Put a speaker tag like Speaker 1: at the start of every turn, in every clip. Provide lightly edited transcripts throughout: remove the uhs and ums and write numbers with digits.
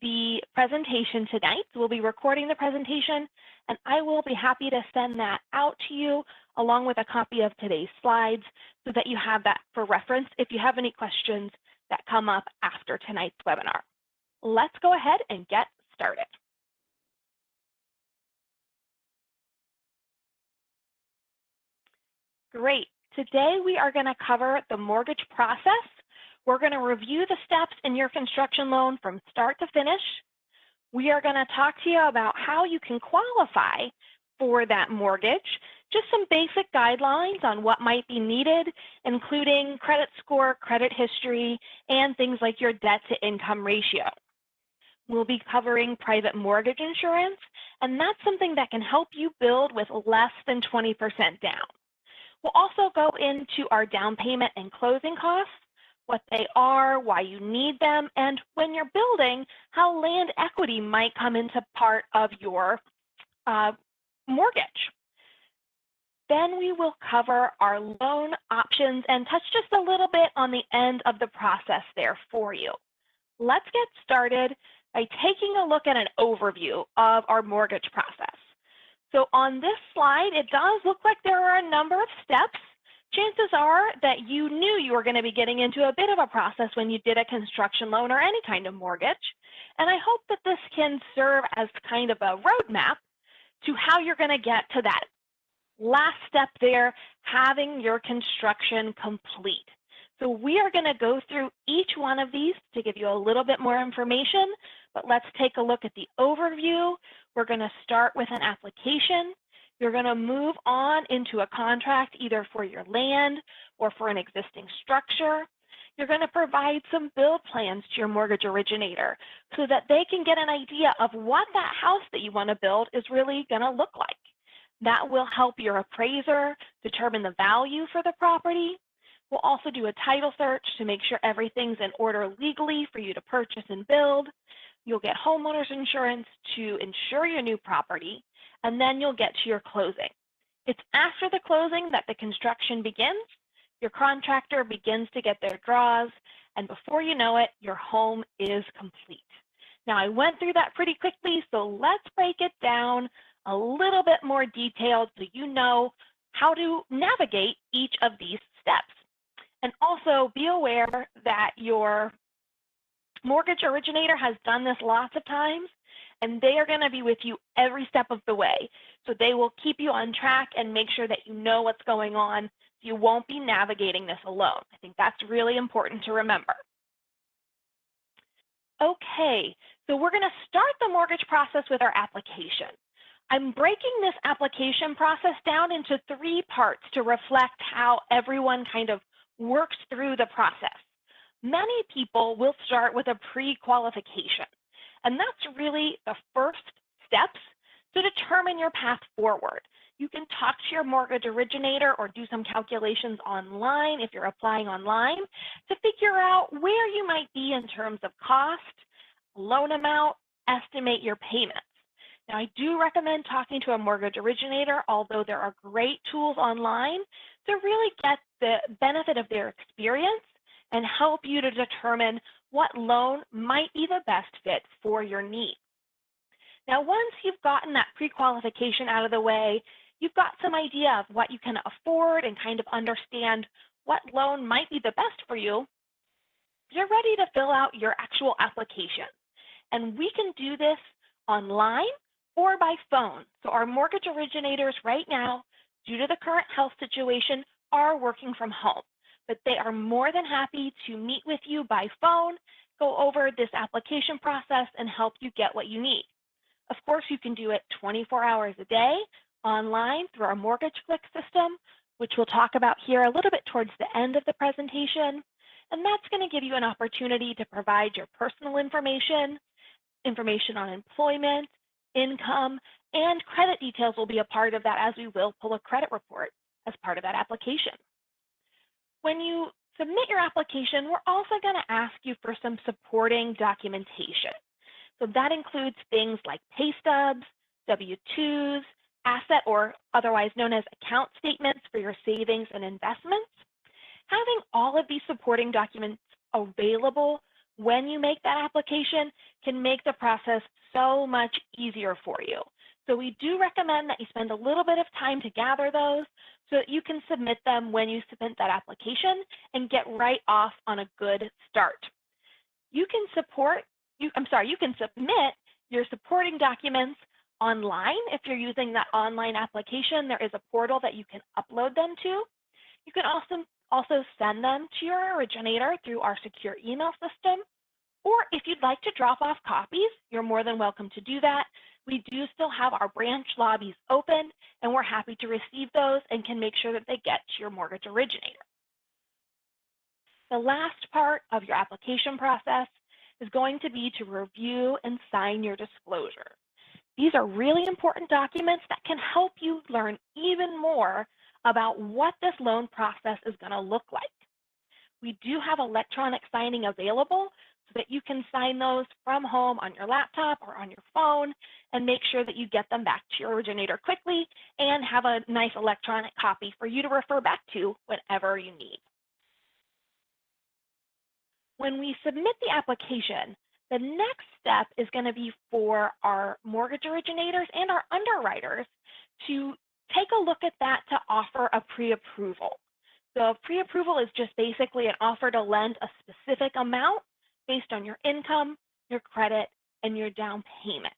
Speaker 1: the presentation tonight. So we'll be recording the presentation, and I will be happy to send that out to you along with a copy of today's slides so that you have that for reference if you have any questions that come up after tonight's webinar. Let's go ahead and get started. Great. Today we are going to cover the mortgage process. We're going to review the steps in your construction loan from start to finish. We are going to talk to you about how you can qualify for that mortgage, just some basic guidelines on what might be needed, including credit score, credit history, and things like your debt to income ratio. We'll be covering private mortgage insurance, and that's something that can help you build with less than 20% down. We'll also go into our down payment and closing costs, what they are, why you need them, and when you're building, how land equity might come into part of your mortgage. Then we will cover our loan options and touch just a little bit on the end of the process there for you. Let's get started by taking a look at an overview of our mortgage process. So on this slide, it does look like there are a number of steps. Chances are that you knew you were going to be getting into a bit of a process when you did a construction loan or any kind of mortgage. And I hope that this can serve as kind of a roadmap to how you're going to get to that last step there, having your construction complete. So we are going to go through each one of these to give you a little bit more information, but let's take a look at the overview. We're going to start with an application. You're going to move on into a contract either for your land or for an existing structure. You're going to provide some build plans to your mortgage originator so that they can get an idea of what that house that you want to build is really going to look like. That will help your appraiser determine the value for the property. We'll also do a title search to make sure everything's in order legally for you to purchase and build. You'll get homeowners insurance to insure your new property, and then you'll get to your closing. It's after the closing that the construction begins. Your contractor begins to get their draws, and before you know it, your home is complete. Now, I went through that pretty quickly, so let's break it down a little bit more detailed so you know how to navigate each of these steps. And also be aware that your mortgage originator has done this lots of times, and they are going to be with you every step of the way. So they will keep you on track and make sure that you know what's going on. You won't be navigating this alone. I think that's really important to remember. Okay, so we're going to start the mortgage process with our application. I'm breaking this application process down into 3 parts to reflect how everyone kind of works through the process. Many people will start with a pre-qualification, and that's really the first steps to determine your path forward. You can talk to your mortgage originator or do some calculations online if you're applying online to figure out where you might be in terms of cost, loan amount, estimate your payments. Now, I do recommend talking to a mortgage originator, although there are great tools online to really get the benefit of their experience and help you to determine what loan might be the best fit for your needs. Now, once you've gotten that pre-qualification out of the way, you've got some idea of what you can afford and kind of understand what loan might be the best for you, you're ready to fill out your actual application. And we can do this online or by phone. So our mortgage originators right now, due to the current health situation, are working from home, but they are more than happy to meet with you by phone, go over this application process, and help you get what you need. Of course, you can do it 24 hours a day online through our Mortgage Click system, which we'll talk about here a little bit towards the end of the presentation. And that's going to give you an opportunity to provide your personal information on employment, income, and credit details will be a part of that, as we will pull a credit report as part of that application. When you submit your application, we're also going to ask you for some supporting documentation. So that includes things like pay stubs, W-2s, asset or otherwise known as account statements for your savings and investments. Having all of these supporting documents available when you make that application can make the process so much easier for you. So we do recommend that you spend a little bit of time to gather those so that you can submit them when you submit that application and get right off on a good start. You can submit your supporting documents online. If you're using that online application, there is a portal that you can upload them to. You can also send them to your originator through our secure email system. Or if you'd like to drop off copies, you're more than welcome to do that. We do still have our branch lobbies open, and we're happy to receive those and can make sure that they get to your mortgage originator. The last part of your application process is going to be to review and sign your disclosure. These are really important documents that can help you learn even more about what this loan process is going to look like. We do have electronic signing available so that you can sign those from home on your laptop or on your phone and make sure that you get them back to your originator quickly and have a nice electronic copy for you to refer back to whenever you need. When we submit the application, the next step is going to be for our mortgage originators and our underwriters to take a look at that to offer a pre-approval. So pre-approval is just basically an offer to lend a specific amount based on your income, your credit, and your down payment.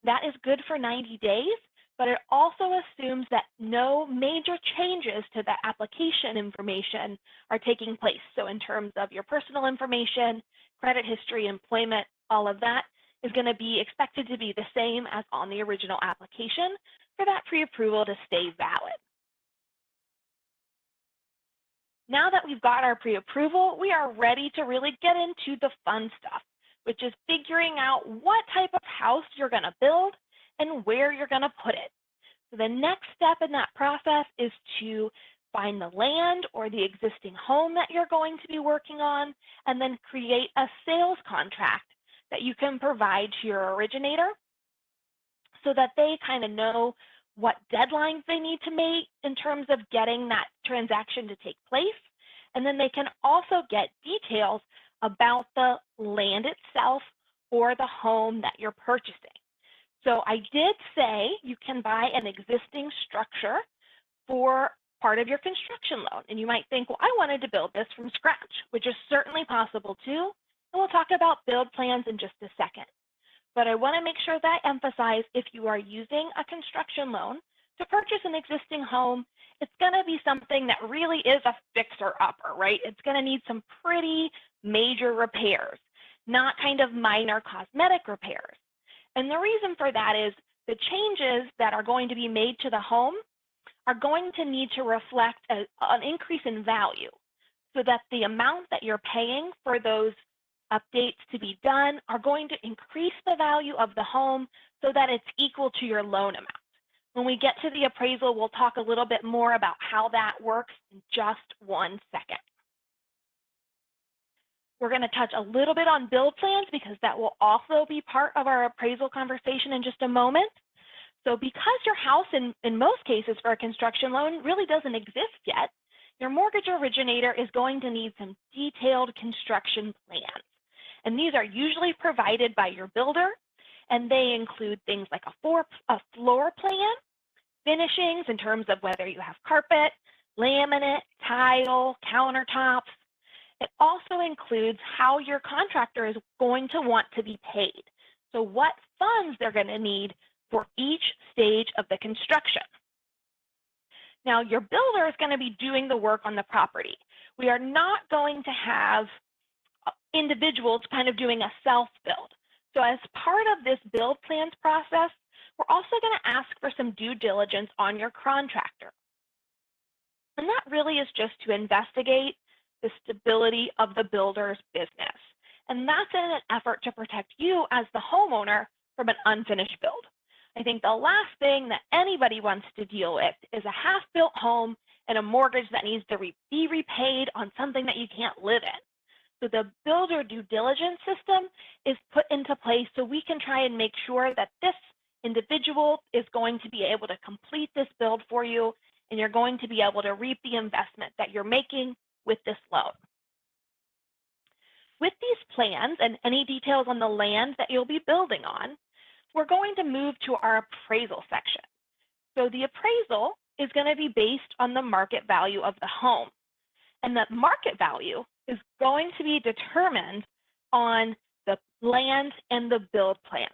Speaker 1: That is good for 90 days, but it also assumes that no major changes to the application information are taking place. So in terms of your personal information, credit history, employment, all of that is going to be expected to be the same as on the original application for that pre-approval to stay valid. Now that we've got our pre-approval, we are ready to really get into the fun stuff, which is figuring out what type of house you're going to build and where you're going to put it. So the next step in that process is to find the land or the existing home that you're going to be working on, and then create a sales contract that you can provide to your originator so that they kind of know what deadlines they need to make in terms of getting that transaction to take place. And then they can also get details about the land itself or the home that you're purchasing. So I did say you can buy an existing structure for part of your construction loan. And you might think, well, I wanted to build this from scratch, which is certainly possible too. And we'll talk about build plans in just a second. But I want to make sure that I emphasize if you are using a construction loan to purchase an existing home, it's going to be something that really is a fixer-upper, right? It's going to need some pretty major repairs, not kind of minor cosmetic repairs. And the reason for that is the changes that are going to be made to the home are going to need to reflect an increase in value so that the amount that you're paying for those updates to be done are going to increase the value of the home so that it's equal to your loan amount. When we get to the appraisal, we'll talk a little bit more about how that works in just 1 second. We're going to touch a little bit on build plans because that will also be part of our appraisal conversation in just a moment. So because your house in most cases for a construction loan really doesn't exist yet, your mortgage originator is going to need some detailed construction plans. And these are usually provided by your builder, and they include things like a floor plan, finishings in terms of whether you have carpet, laminate, tile, countertops. It also includes how your contractor is going to want to be paid. So what funds they're going to need for each stage of the construction. Now, your builder is going to be doing the work on the property. We are not going to have individuals kind of doing a self-build. So as part of this build plans process, we're also going to ask for some due diligence on your contractor. And that really is just to investigate the stability of the builder's business. And that's in an effort to protect you as the homeowner from an unfinished build. I think the last thing that anybody wants to deal with is a half-built home and a mortgage that needs to be repaid on something that you can't live in. So the builder due diligence system is put into place so we can try and make sure that this individual is going to be able to complete this build for you, and you're going to be able to reap the investment that you're making with this loan. With these plans and any details on the land that you'll be building on, we're going to move to our appraisal section. So the appraisal is going to be based on the market value of the home. And that market value is going to be determined on the land and the build plans.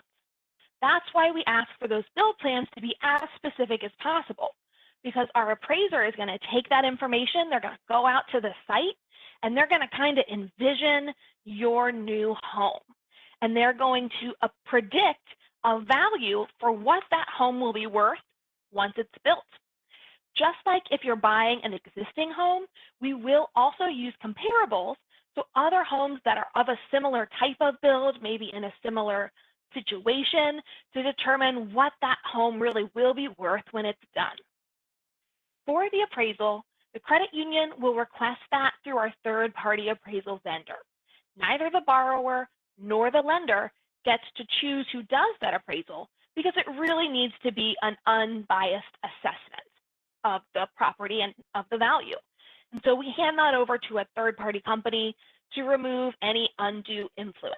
Speaker 1: That's why we ask for those build plans to be as specific as possible, because our appraiser is going to take that information, they're going to go out to the site, and they're going to kind of envision your new home. And they're going to predict a value for what that home will be worth once it's built. Just like if you're buying an existing home, we will also use comparables, so other homes that are of a similar type of build, maybe in a similar situation, to determine what that home really will be worth when it's done. For the appraisal, the credit union will request that through our third-party appraisal vendor. Neither the borrower nor the lender gets to choose who does that appraisal, because it really needs to be an unbiased assessment of the property and of the value. And so we hand that over to a third-party company to remove any undue influence.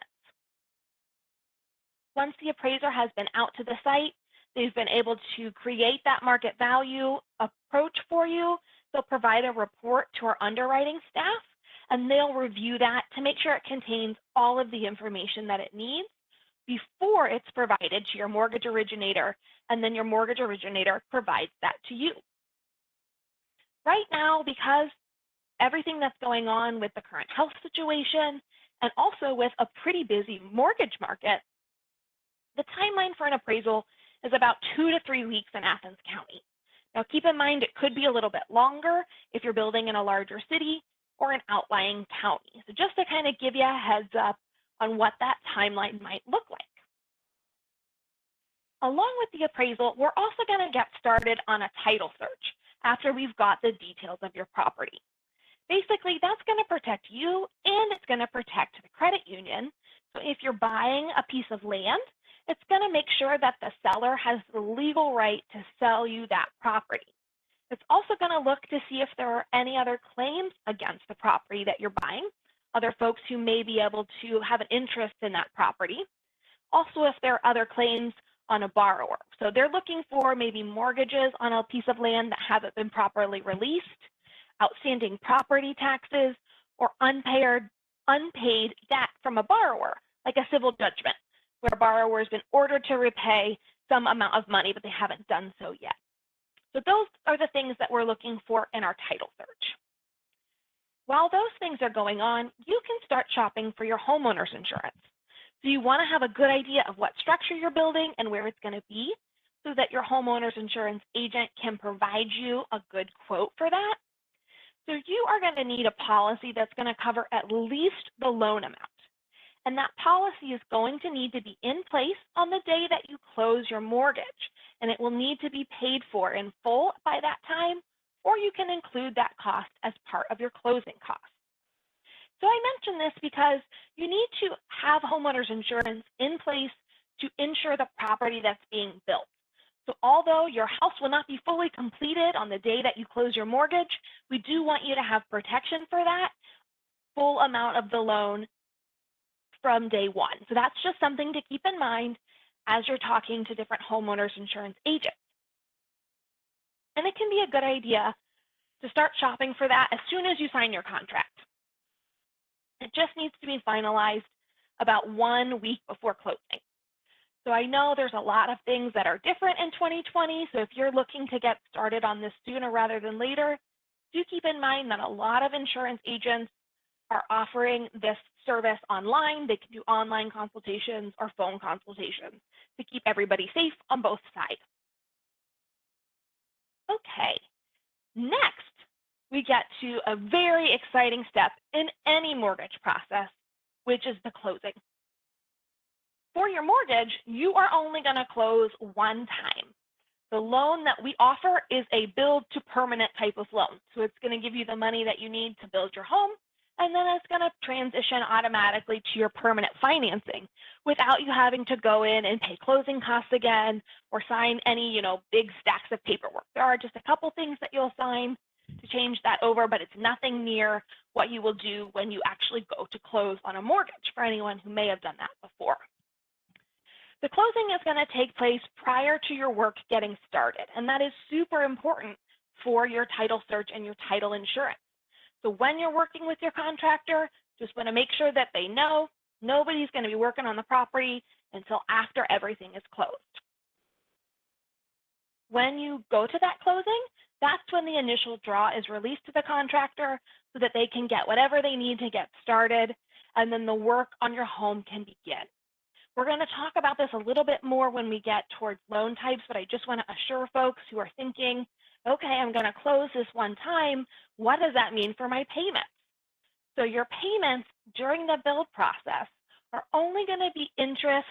Speaker 1: Once the appraiser has been out to the site, they've been able to create that market value approach for you. They'll provide a report to our underwriting staff, and they'll review that to make sure it contains all of the information that it needs before it's provided to your mortgage originator, and then your mortgage originator provides that to you. Right now, because everything that's going on with the current health situation and also with a pretty busy mortgage market, the timeline for an appraisal is about 2 to 3 weeks in Athens County. Now, keep in mind, it could be a little bit longer if you're building in a larger city or an outlying county. So just to kind of give you a heads up on what that timeline might look like. Along with the appraisal, we're also going to get started on a title search after we've got the details of your property. Basically, that's going to protect you and it's going to protect the credit union. So if you're buying a piece of land, it's going to make sure that the seller has the legal right to sell you that property. It's also going to look to see if there are any other claims against the property that you're buying, other folks who may be able to have an interest in that property. Also, if there are other claims on a borrower. So they're looking for maybe mortgages on a piece of land that hasn't been properly released, outstanding property taxes, or unpaid debt from a borrower, like a civil judgment, where a borrower has been ordered to repay some amount of money, but they haven't done so yet. So those are the things that we're looking for in our title search. While those things are going on, you can start shopping for your homeowner's insurance. So you want to have a good idea of what structure you're building and where it's going to be so that your homeowner's insurance agent can provide you a good quote for that. So you are going to need a policy that's going to cover at least the loan amount. And that policy is going to need to be in place on the day that you close your mortgage. And it will need to be paid for in full by that time, or you can include that cost as part of your closing costs. So I mention this because you need to have homeowners insurance in place to insure the property that's being built. So although your house will not be fully completed on the day that you close your mortgage, we do want you to have protection for that full amount of the loan from day one. So that's just something to keep in mind as you're talking to different homeowners insurance agents. And it can be a good idea to start shopping for that as soon as you sign your contract. It just needs to be finalized about 1 week before closing. So I know there's a lot of things that are different in 2020. So if you're looking to get started on this sooner rather than later, do keep in mind that a lot of insurance agents are offering this service online. They can do online consultations or phone consultations to keep everybody safe on both sides. Okay, next we get to a very exciting step in any mortgage process, which is the closing. For your mortgage, you are only going to close one time. The loan that we offer is a build to permanent type of loan. So it's going to give you the money that you need to build your home, and then it's going to transition automatically to your permanent financing without you having to go in and pay closing costs again or sign any, big stacks of paperwork. There are just a couple things that you'll sign, to change that over, but it's nothing near what you will do when you actually go to close on a mortgage, for anyone who may have done that before. The closing is going to take place prior to your work getting started, and that is super important for your title search and your title insurance. So when you're working with your contractor, just want to make sure that they know nobody's going to be working on the property until after everything is closed. When you go to that closing, that's when the initial draw is released to the contractor so that they can get whatever they need to get started, and then the work on your home can begin. We're going to talk about this a little bit more when we get towards loan types, but I just want to assure folks who are thinking, okay, I'm going to close this one time. What does that mean for my payments? So your payments during the build process are only going to be interest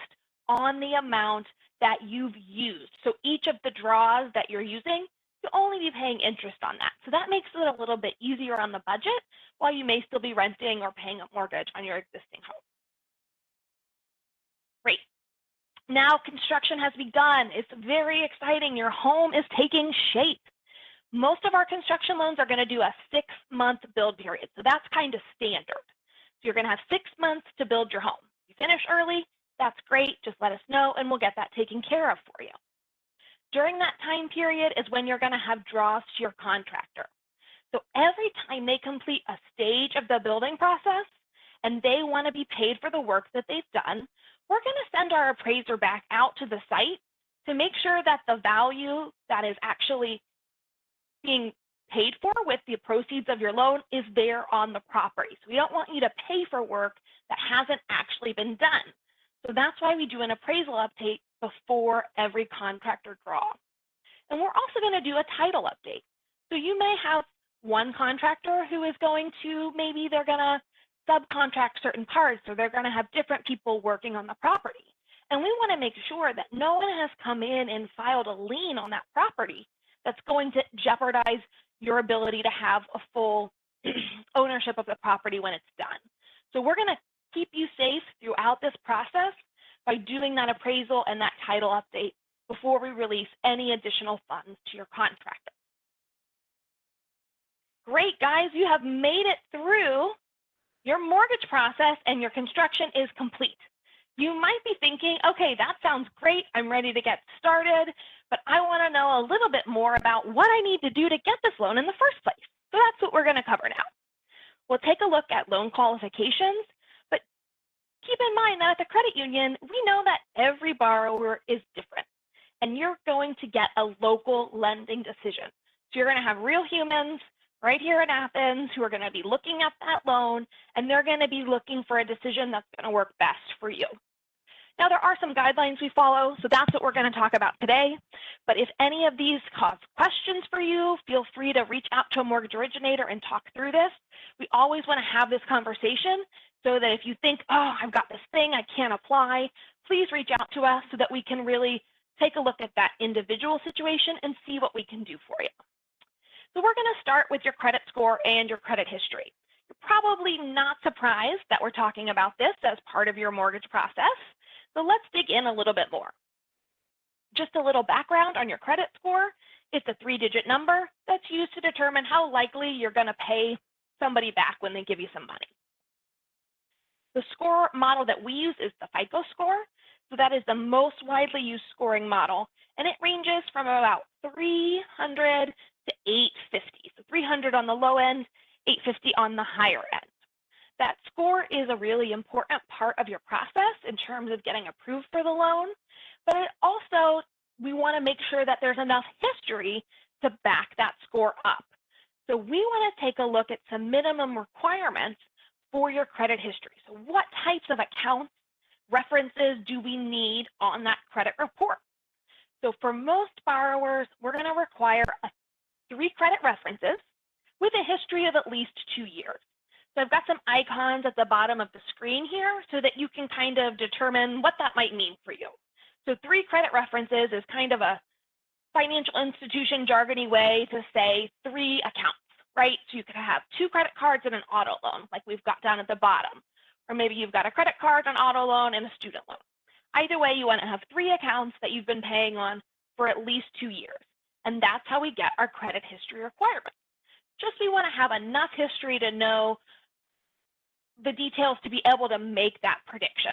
Speaker 1: on the amount that you've used. So each of the draws that you're using, you'll only be paying interest on that. So that makes it a little bit easier on the budget while you may still be renting or paying a mortgage on your existing home. Great. Now construction has begun. It's very exciting. Your home is taking shape. Most of our construction loans are going to do a 6-month build period. So that's kind of standard. So you're going to have 6 months to build your home. If you finish early, that's great. Just let us know and we'll get that taken care of for you. During that time period is when you're going to have draws to your contractor. So every time they complete a stage of the building process and they want to be paid for the work that they've done, we're going to send our appraiser back out to the site to make sure that the value that is actually being paid for with the proceeds of your loan is there on the property. So we don't want you to pay for work that hasn't actually been done. So that's why we do an appraisal update before every contractor draw. And we're also going to do a title update. So you may have one contractor who is going to, maybe they're going to subcontract certain parts, or they're going to have different people working on the property. And we want to make sure that no one has come in and filed a lien on that property that's going to jeopardize your ability to have a full ownership of the property when it's done. So we're going to keep you safe throughout this process by doing that appraisal and that title update before we release any additional funds to your contractor. Great, guys, you have made it through your mortgage process and your construction is complete. You might be thinking, okay, that sounds great. I'm ready to get started, but I want to know a little bit more about what I need to do to get this loan in the first place. So that's what we're going to cover now. We'll take a look at loan qualifications, but keep in mind that at the credit union, we know that every borrower is different, and you're going to get a local lending decision. So you're going to have real humans right here in Athens who are going to be looking at that loan, and they're going to be looking for a decision that's going to work best for you. Now, there are some guidelines we follow, so that's what we're going to talk about today. But if any of these cause questions for you, feel free to reach out to a mortgage originator and talk through this. We always want to have this conversation so that if you think, oh, I've got this thing, I can't apply, please reach out to us so that we can really take a look at that individual situation and see what we can do for you. So we're going to start with your credit score and your credit history. You're probably not surprised that we're talking about this as part of your mortgage process. So let's dig in a little bit more. Just a little background on your credit score. It's a 3-digit number that's used to determine how likely you're going to pay somebody back when they give you some money. The score model that we use is the FICO score. So that is the most widely used scoring model, and it ranges from about 300 to 850. So 300 on the low end, 850 on the higher end. That score is a really important part of your process in terms of getting approved for the loan, but it also, we want to make sure that there's enough history to back that score up. So we want to take a look at some minimum requirements for your credit history. So what types of accounts, references do we need on that credit report? So for most borrowers, we're going to require 3 credit references with a history of at least 2 years. So I've got some icons at the bottom of the screen here so that you can kind of determine what that might mean for you. So 3 credit references is kind of a financial institution jargony way to say 3 accounts, right? So you could have 2 credit cards and an auto loan like we've got down at the bottom. Or maybe you've got a credit card, an auto loan, and a student loan. Either way, you want to have 3 accounts that you've been paying on for at least 2 years. And that's how we get our credit history requirement. Just we want to have enough history to know the details to be able to make that prediction.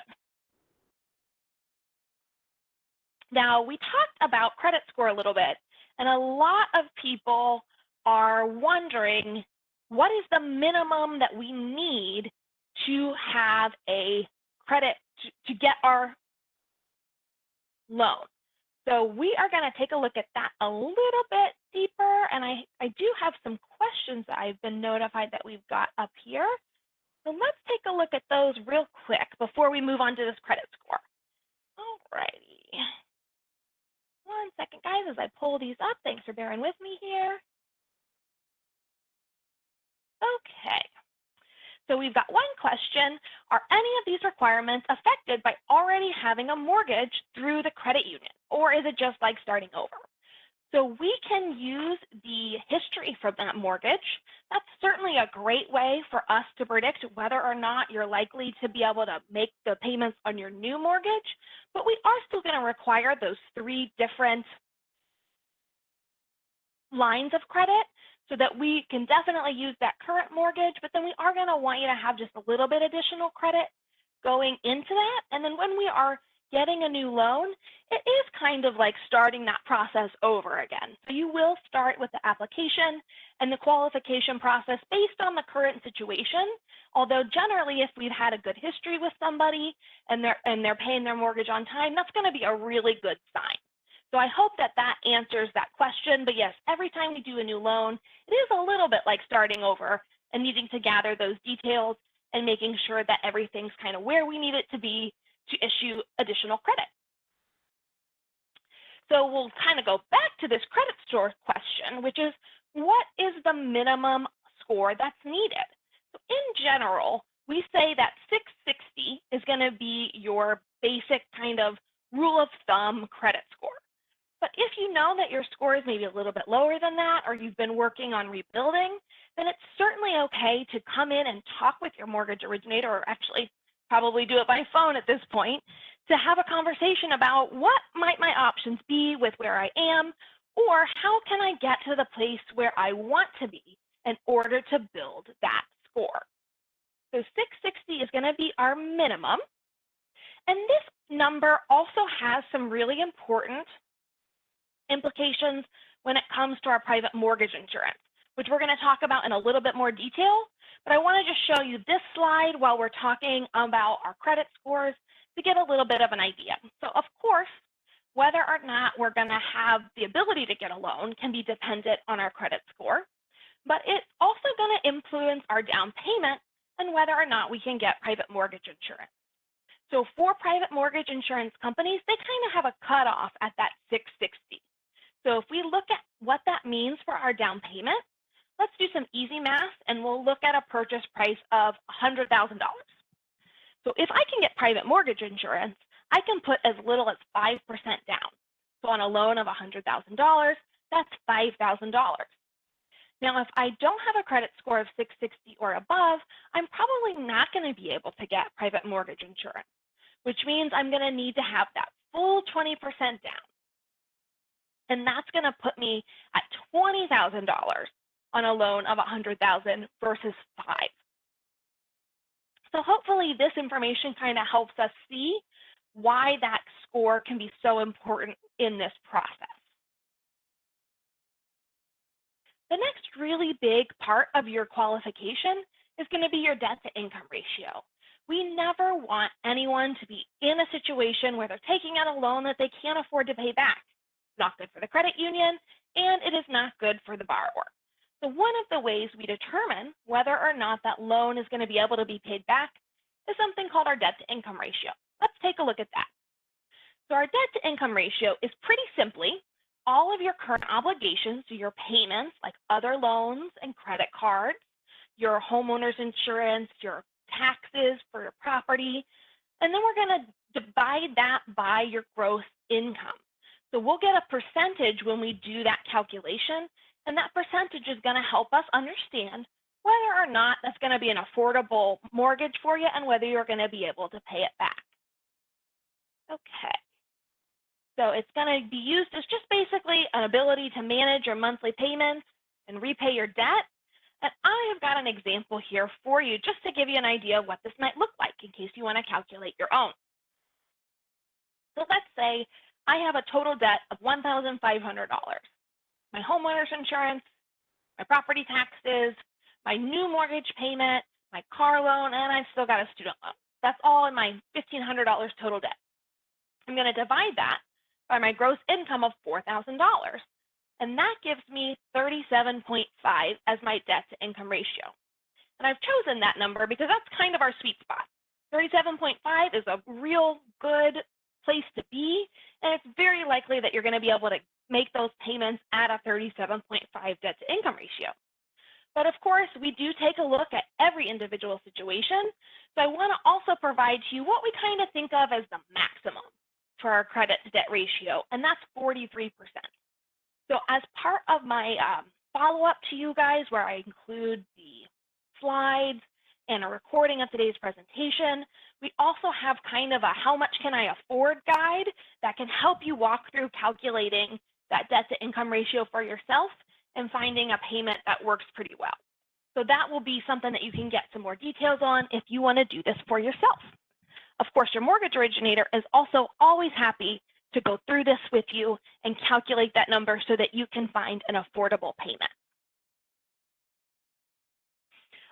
Speaker 1: Now, we talked about credit score a little bit, and a lot of people are wondering, what is the minimum that we need to have a credit to get our loan? So we are going to take a look at that a little bit deeper, and I do have some questions that I've been notified that we've got up here. So let's take a look at those real quick before we move on to this credit score. All righty. 1 second, guys, as I pull these up. Thanks for bearing with me here. Okay. So we've got one question. Are any of these requirements affected by already having a mortgage through the credit union, or is it just like starting over? So we can use the history from that mortgage. That's certainly a great way for us to predict whether or not you're likely to be able to make the payments on your new mortgage, but we are still going to require those 3 different lines of credit so that we can definitely use that current mortgage, but then we are going to want you to have just a little bit additional credit going into that. And then when we are getting a new loan, it is kind of like starting that process over again. So you will start with the application and the qualification process based on the current situation. Although generally, if we've had a good history with somebody and they're paying their mortgage on time, that's going to be a really good sign. So I hope that that answers that question. But yes, every time we do a new loan, it is a little bit like starting over and needing to gather those details and making sure that everything's kind of where we need it to be to issue additional credit. So we'll kind of go back to this credit score question, which is, what is the minimum score that's needed? So in general, we say that 660 is going to be your basic kind of rule of thumb credit score. But if you know that your score is maybe a little bit lower than that, or you've been working on rebuilding, then it's certainly okay to come in and talk with your mortgage originator, or actually probably do it by phone at this point, to have a conversation about what might my options be with where I am, or how can I get to the place where I want to be in order to build that score. So 660 is going to be our minimum. And this number also has some really important implications when it comes to our private mortgage insurance, which we're going to talk about in a little bit more detail. But I want to just show you this slide while we're talking about our credit scores to get a little bit of an idea. So of course, whether or not we're going to have the ability to get a loan can be dependent on our credit score, but it's also going to influence our down payment and whether or not we can get private mortgage insurance. So for private mortgage insurance companies, they kind of have a cutoff at that 660. So if we look at what that means for our down payment, let's do some easy math and we'll look at a purchase price of $100,000. So if I can get private mortgage insurance, I can put as little as 5% down. So on a loan of $100,000, that's $5,000. Now, if I don't have a credit score of 660 or above, I'm probably not going to be able to get private mortgage insurance, which means I'm going to need to have that full 20% down. And that's going to put me at $20,000 on a loan of $100,000 versus $5,000. So hopefully this information kind of helps us see why that score can be so important in this process. The next really big part of your qualification is going to be your debt to income ratio. We never want anyone to be in a situation where they're taking out a loan that they can't afford to pay back. It's not good for the credit union, and it is not good for the borrower. So one of the ways we determine whether or not that loan is going to be able to be paid back is something called our debt to income ratio. Let's take a look at that. So our debt to income ratio is pretty simply all of your current obligations, so your payments like other loans and credit cards, your homeowners insurance, your taxes for your property, and then we're going to divide that by your gross income. So we'll get a percentage when we do that calculation, and that percentage is going to help us understand whether or not that's going to be an affordable mortgage for you and whether you're going to be able to pay it back. Okay. So it's going to be used as just basically an ability to manage your monthly payments and repay your debt. And I have got an example here for you just to give you an idea of what this might look like in case you want to calculate your own. So let's say I have a total debt of $1,500. My homeowners insurance, my property taxes, my new mortgage payment, my car loan, and I've still got a student loan. That's all in my $1,500 total debt. I'm going to divide that by my gross income of $4,000. And that gives me 37.5 as my debt to income ratio. And I've chosen that number because that's kind of our sweet spot. 37.5 is a real good place to be, and it's very likely that you're going to be able to make those payments at a 37.5 debt to income ratio. But of course, we do take a look at every individual situation. So I want to also provide to you what we kind of think of as the maximum for our credit to debt ratio, and that's 43%. So as part of my follow-up to you guys, where I include the slides and a recording of today's presentation, we also have kind of a how much can I afford guide that can help you walk through calculating that debt to income ratio for yourself and finding a payment that works pretty well. So that will be something that you can get some more details on if you want to do this for yourself. Of course, your mortgage originator is also always happy to go through this with you and calculate that number so that you can find an affordable payment.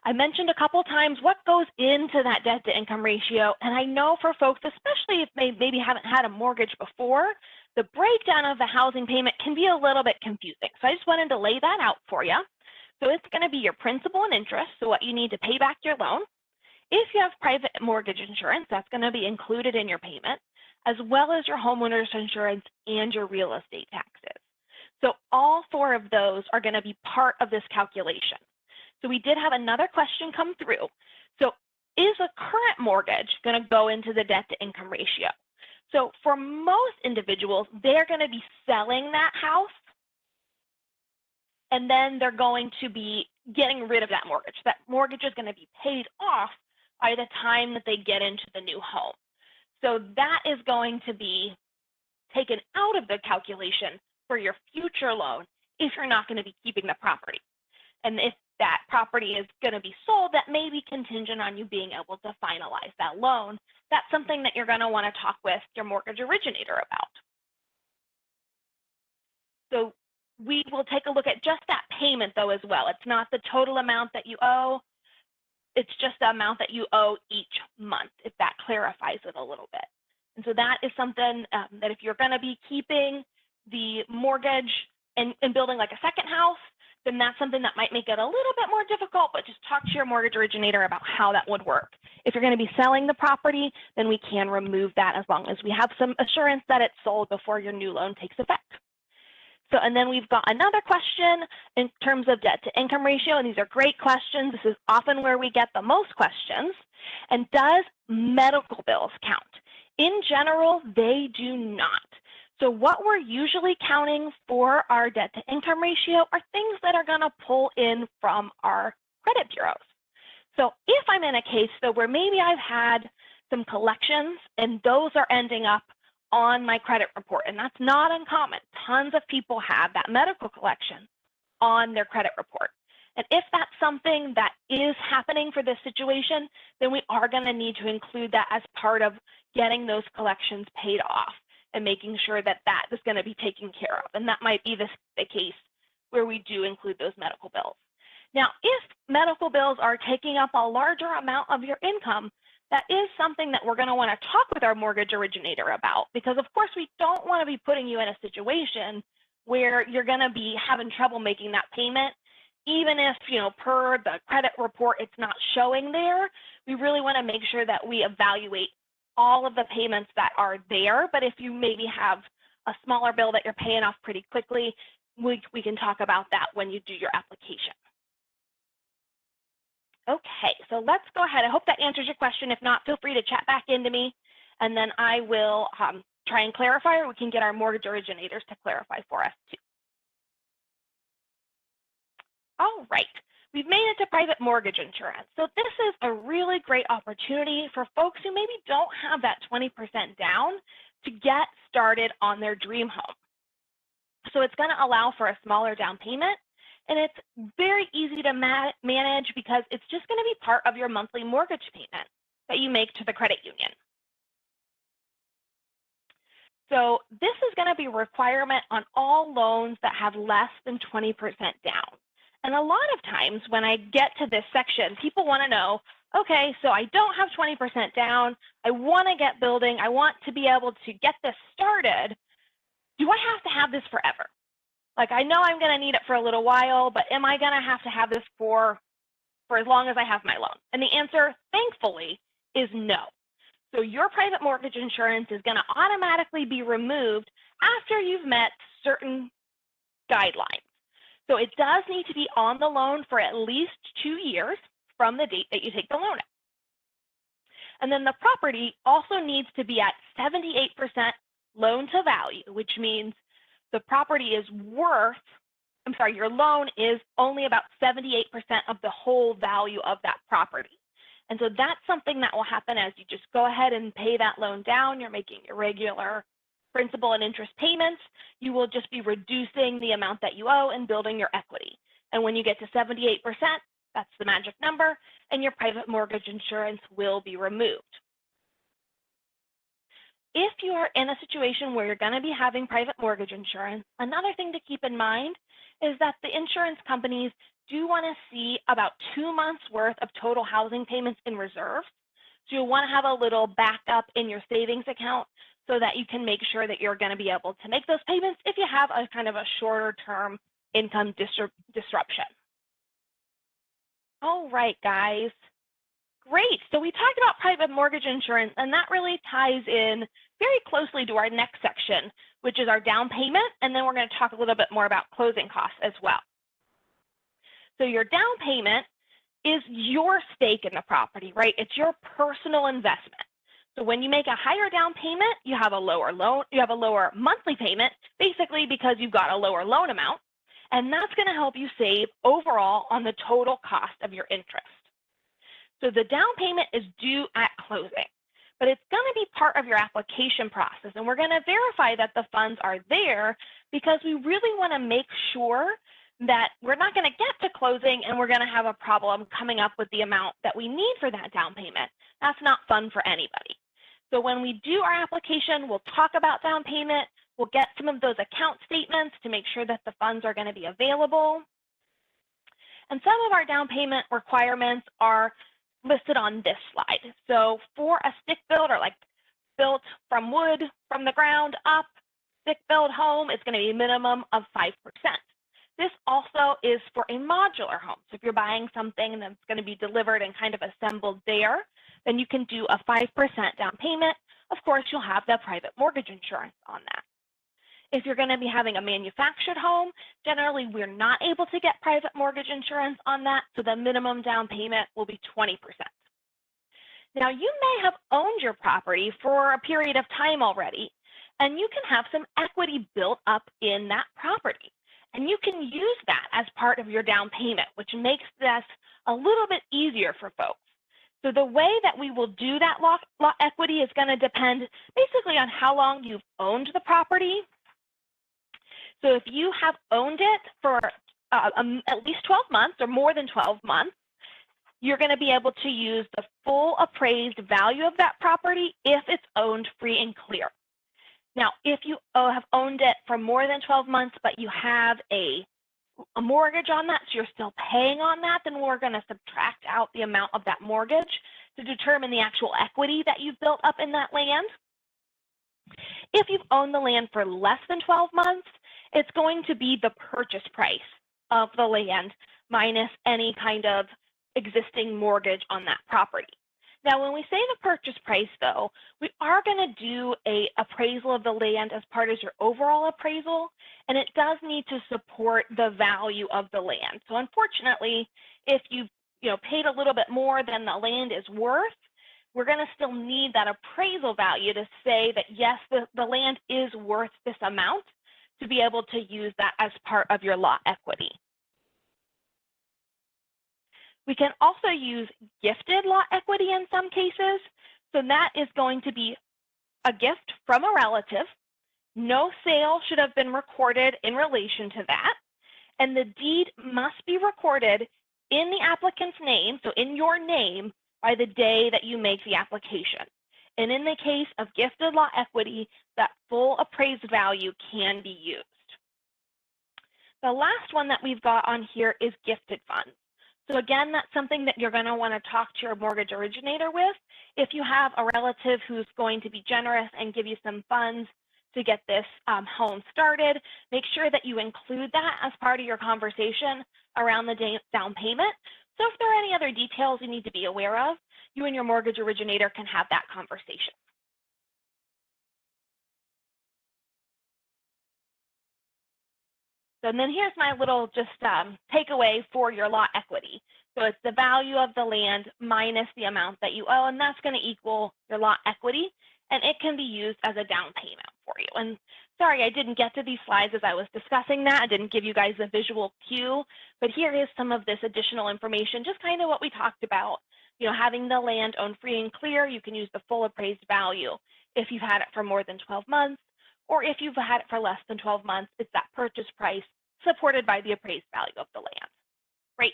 Speaker 1: I mentioned a couple times what goes into that debt to income ratio, and I know for folks, especially if they maybe haven't had a mortgage before, the breakdown of the housing payment can be a little bit confusing. So I just wanted to lay that out for you. So it's going to be your principal and interest, so what you need to pay back your loan. If you have private mortgage insurance, that's going to be included in your payment, as well as your homeowners insurance and your real estate taxes. So all four of those are going to be part of this calculation. So we did have another question come through. So is a current mortgage going to go into the debt to income ratio? So for most individuals, they're going to be selling that house, and then they're going to be getting rid of that mortgage. That mortgage is going to be paid off by the time that they get into the new home. So that is going to be taken out of the calculation for your future loan if you're not going to be keeping the property. And if that property is going to be sold, that may be contingent on you being able to finalize that loan. That's something that you're going to want to talk with your mortgage originator about. So we will take a look at just that payment, though, as well. It's not the total amount that you owe. It's just the amount that you owe each month, if that clarifies it a little bit. And so that is something that if you're going to be keeping the mortgage and building like a second house, then that's something that might make it a little bit more difficult, but just talk to your mortgage originator about how that would work. If you're going to be selling the property, then we can remove that as long as we have some assurance that it's sold before your new loan takes effect. So, and then we've got another question in terms of debt to income ratio, and these are great questions. This is often where we get the most questions. And does medical bills count? In general, they do not. So what we're usually counting for our debt to income ratio are things that are going to pull in from our credit bureaus. So if I'm in a case though where maybe I've had some collections and those are ending up on my credit report, and that's not uncommon. Tons of people have that medical collection on their credit report. And if that's something that is happening for this situation, then we are going to need to include that as part of getting those collections paid off and making sure that that is going to be taken care of. And that might be the case where we do include those medical bills. Now, if medical bills are taking up a larger amount of your income, that is something that we're going to want to talk with our mortgage originator about, because of course we don't want to be putting you in a situation where you're going to be having trouble making that payment. Even if, per the credit report, it's not showing there, we really want to make sure that we evaluate all of the payments that are there. But if you maybe have a smaller bill that you're paying off pretty quickly, we can talk about that when you do your application. Okay, so let's go ahead. I hope that answers your question. If not, feel free to chat back into me, and then I will try and clarify, or we can get our mortgage originators to clarify for us too. All right, we've made it to private mortgage insurance. So this is a really great opportunity for folks who maybe don't have that 20% down to get started on their dream home. So it's going to allow for a smaller down payment, And it's very easy to manage because it's just going to be part of your monthly mortgage payment that you make to the credit union. So this is going to be a requirement on all loans that have less than 20% down. And a lot of times when I get to this section, people want to know, okay, so I don't have 20% down. I want to get building. I want to be able to get this started. Do I have to have this forever? Like, I know I'm going to need it for a little while, but am I going to have this for as long as I have my loan? And the answer, thankfully, is no. So your private mortgage insurance is going to automatically be removed after you've met certain guidelines. So it does need to be on the loan for at least 2 years from the date that you take the loan out. And then the property also needs to be at 78% loan to value, which means the property is worth, your loan is only about 78% of the whole value of that property. And so that's something that will happen as you just go ahead and pay that loan down. You're making your regular principal and interest payments. You will just be reducing the amount that you owe and building your equity. And when you get to 78%, that's the magic number, and your private mortgage insurance will be removed. If you are in a situation where you're going to be having private mortgage insurance, another thing to keep in mind is that the insurance companies do want to see about 2 months worth of total housing payments in reserve. So you'll want to have a little backup in your savings account so that you can make sure that you're going to be able to make those payments if you have a kind of a shorter term income disruption. All right, guys. Great. So we talked about private mortgage insurance, and that really ties in very closely to our next section, which is our down payment. And then we're going to talk a little bit more about closing costs as well. So your down payment is your stake in the property, right? It's your personal investment. So when you make a higher down payment, you have a lower monthly payment, basically because you've got a lower loan amount. And that's going to help you save overall on the total cost of your interest. So the down payment is due at closing, but it's going to be part of your application process. And we're going to verify that the funds are there because we really want to make sure that we're not going to get to closing and we're going to have a problem coming up with the amount that we need for that down payment. That's not fun for anybody. So when we do our application, we'll talk about down payment. We'll get some of those account statements to make sure that the funds are going to be available. And some of our down payment requirements are listed on this slide. So for a stick build or like built from wood from the ground up, stick build home, it's going to be a minimum of 5%. This also is for a modular home. So if you're buying something that's going to be delivered and kind of assembled there, then you can do a 5% down payment. Of course, you'll have the private mortgage insurance on that. If you're going to be having a manufactured home, generally we're not able to get private mortgage insurance on that, so the minimum down payment will be 20%. Now, you may have owned your property for a period of time already, and you can have some equity built up in that property. And you can use that as part of your down payment, which makes this a little bit easier for folks. So the way that we will do that lot equity is going to depend basically on how long you've owned the property. So if you have owned it for at least 12 months or more than 12 months, you're going to be able to use the full appraised value of that property if it's owned free and clear. Now, if you have owned it for more than 12 months, but you have a mortgage on that, so you're still paying on that, then we're going to subtract out the amount of that mortgage to determine the actual equity that you've built up in that land. If you've owned the land for less than 12 months, it's going to be the purchase price of the land minus any kind of existing mortgage on that property. Now, when we say the purchase price, though, we are going to do an appraisal of the land as part of your overall appraisal, and it does need to support the value of the land. So unfortunately, if you've paid a little bit more than the land is worth, we're going to still need that appraisal value to say that, yes, the land is worth this amount to be able to use that as part of your lot equity. We can also use gifted lot equity in some cases. So that is going to be a gift from a relative. No sale should have been recorded in relation to that. and the deed must be recorded in the applicant's name, so in your name, by the day that you make the application. And in the case of gifted lot equity, that full appraised value can be used. The last one that we've got on here is gifted funds. So again, that's something that you're going to want to talk to your mortgage originator with. If you have a relative who's going to be generous and give you some funds to get this home started, make sure that you include that as part of your conversation around the down payment. So if there are any other details you need to be aware of, you and your mortgage originator can have that conversation. So, and then here's my little just takeaway for your lot equity. So it's the value of the land minus the amount that you owe, and that's going to equal your lot equity, and it can be used as a down payment for you. And sorry, I didn't get to these slides as I was discussing that. I didn't give you guys a visual cue, but here is some of this additional information, just kind of what we talked about. You know, having the land owned free and clear, you can use the full appraised value. If you've had it for more than 12 months, or if you've had it for less than 12 months, it's that purchase price supported by the appraised value of the land. Great.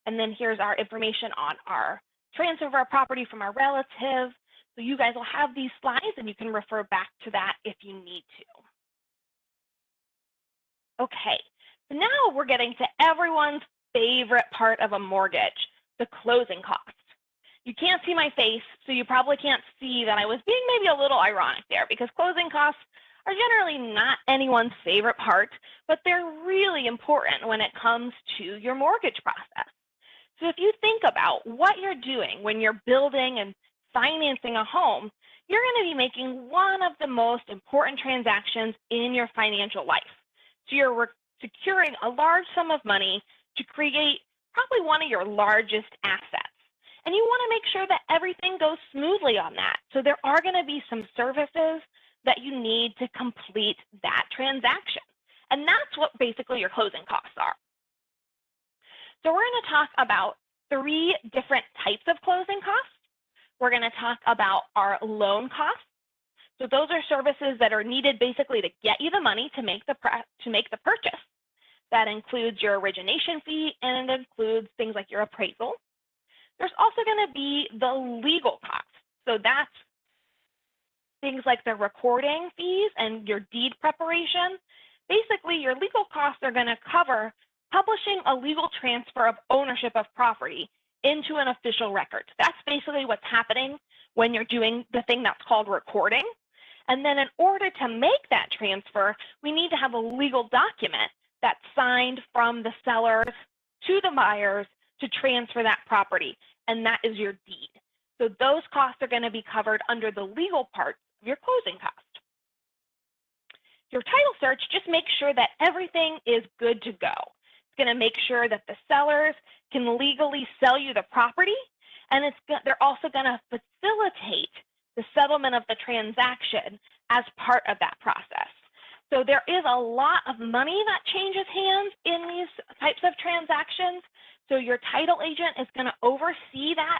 Speaker 1: And then here's our information on our transfer of our property from our relative. So you guys will have these slides and you can refer back to that if you need to. Okay, so now we're getting to everyone's favorite part of a mortgage, the closing cost. You can't see my face, so you probably can't see that I was being maybe a little ironic there, because closing costs are generally not anyone's favorite part, but they're really important when it comes to your mortgage process. So if you think about what you're doing when you're building and financing a home, you're going to be making one of the most important transactions in your financial life. So you're securing a large sum of money to create probably one of your largest assets. And you want to make sure that everything goes smoothly on that. So there are going to be some services that you need to complete that transaction. And that's what basically your closing costs are. So we're going to talk about 3 different types of closing costs. We're going to talk about our loan costs. So those are services that are needed basically to get you the money to make the purchase. That includes your origination fee, and it includes things like your appraisal. There's also going to be the legal costs. So that's things like the recording fees and your deed preparation. Basically, your legal costs are going to cover publishing a legal transfer of ownership of property into an official record. That's basically what's happening when you're doing the thing that's called recording. And then in order to make that transfer, we need to have a legal document that's signed from the sellers to the buyers to transfer that property, and that is your deed. So those costs are going to be covered under the legal part of your closing cost. Your title search just makes sure that everything is good to go. It's going to make sure that the sellers can legally sell you the property, and they're also going to facilitate the settlement of the transaction as part of that process. So there is a lot of money that changes hands in these types of transactions. So your title agent is going to oversee that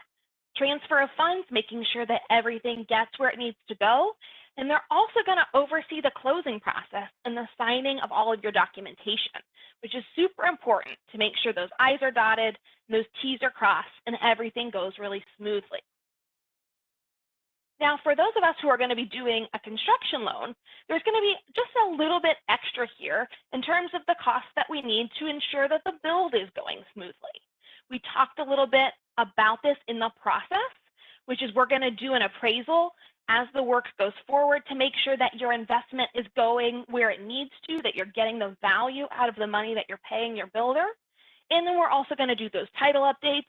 Speaker 1: transfer of funds, making sure that everything gets where it needs to go. And they're also going to oversee the closing process and the signing of all of your documentation, which is super important to make sure those I's are dotted, those T's are crossed, and everything goes really smoothly. Now, for those of us who are going to be doing a construction loan, there's going to be just a little bit extra here in terms of the costs that we need to ensure that the build is going smoothly. We talked a little bit about this in the process, which is we're going to do an appraisal as the work goes forward to make sure that your investment is going where it needs to, that you're getting the value out of the money that you're paying your builder. And then we're also going to do those title updates